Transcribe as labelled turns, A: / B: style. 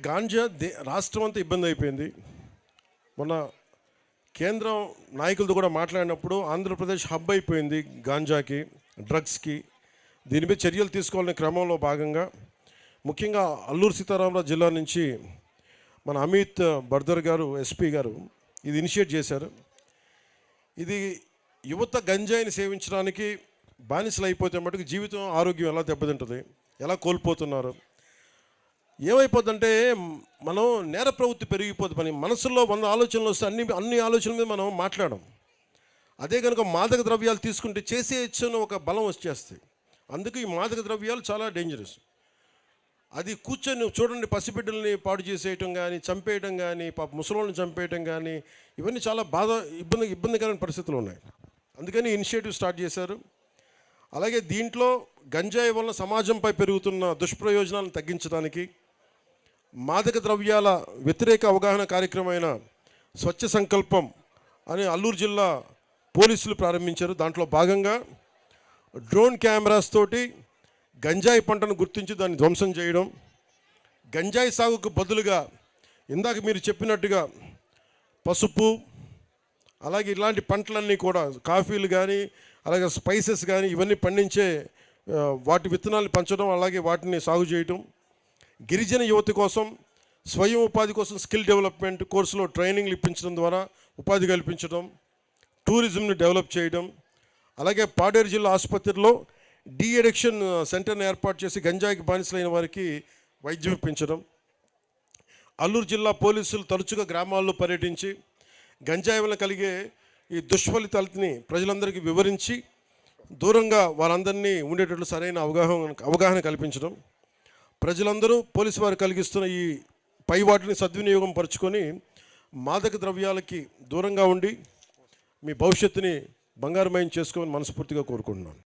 A: గాంజా రాష్ట్రం అంతా ఇబ్బంది అయిపోయింది. మొన్న కేంద్రం నాయకులతో కూడా మాట్లాడినప్పుడు ఆంధ్రప్రదేశ్ హబ్ అయిపోయింది గాంజాకి, డ్రగ్స్కి. దీనిపై చర్యలు తీసుకోవాలనే క్రమంలో భాగంగా ముఖ్యంగా అల్లూరు సీతారామరాజు జిల్లా నుంచి మన అమిత్ బర్దర్ గారు, ఎస్పీ గారు ఇది ఇనిషియేట్ చేశారు. ఇది యువత గంజాయిని సేవించడానికి బానిసలు అయిపోతే మటుకు జీవితం, ఆరోగ్యం ఎలా దెబ్బతింటుంది, ఎలా కోల్పోతున్నారు, ఏమైపోతుందంటే మనం నేర ప్రవృత్తి పెరిగిపోతుంది. మన మనసులో 100 ఆలోచనలు వస్తే అన్ని ఆలోచనల మీద మనం మాట్లాడడం. అదే కనుక మాదక ద్రవ్యాలు తీసుకుంటే చేసేయచ్చని ఒక బలం వచ్చేస్తాయి. అందుకే ఈ మాదక ద్రవ్యాలు చాలా డేంజరస్. అది కూర్చొని చూడండి, పసిబిడ్డల్ని పాడు చేసేయటం కానీ, చంపేయటం కానీ, ముసలోళ్ళని చంపేయటం కానీ, ఇవన్నీ చాలా ఇబ్బందికరమైన పరిస్థితులు ఉన్నాయి. అందుకని ఇనిషియేటివ్ స్టార్ట్ చేశారు. అలాగే దీంట్లో గంజాయి వలన సమాజంపై పెరుగుతున్న దుష్ప్రయోజనాలను తగ్గించడానికి మాదక ద్రవ్యాల వ్యతిరేక అవగాహన కార్యక్రమమైన స్వచ్ఛ సంకల్పం అని అల్లూరు జిల్లా పోలీసులు ప్రారంభించారు. దాంట్లో భాగంగా డ్రోన్ కెమెరాస్ తోటి గంజాయి పంటను గుర్తించి దాన్ని ధ్వంసం చేయడం, గంజాయి సాగుకు బదులుగా ఇందాక మీరు చెప్పినట్టుగా పసుపు, అలాగే ఇలాంటి పంటలన్నీ కూడా కాఫీలు కానీ, అలాగే స్పైసెస్ కానీ ఇవన్నీ పండించే వాటి విత్తనాలు పెంచడం, అలాగే వాటిని సాగు చేయడం, గిరిజన యువత కోసం స్వయం ఉపాధి కోసం స్కిల్ డెవలప్మెంట్ కోర్సులో ట్రైనింగ్లు ఇప్పించడం ద్వారా ఉపాధి కల్పించడం, టూరిజంని డెవలప్ చేయడం, అలాగే పాడేరు జిల్లా ఆసుపత్రిలో డీ అడిక్షన్ సెంటర్ని ఏర్పాటు చేసి గంజాయికి బానిసలైన వారికి వైద్యం ఇప్పించడం. అల్లూరు జిల్లా పోలీసులు తరచుగా గ్రామాల్లో పర్యటించి గంజాయి వల్ల కలిగే ఈ దుష్ఫలితాలని ప్రజలందరికీ వివరించి దూరంగా వారందరినీ ఉండేటట్లు సరైన అవగాహన కల్పించడం. ప్రజలందరూ పోలీసు వారు కలిగిస్తున్న ఈ పై వాటిని సద్వినియోగం పరుచుకొని మాదక ద్రవ్యాలకి దూరంగా ఉండి మీ భవిష్యత్తుని బంగారుమయం చేసుకోమని మనస్ఫూర్తిగా కోరుకుంటున్నాను.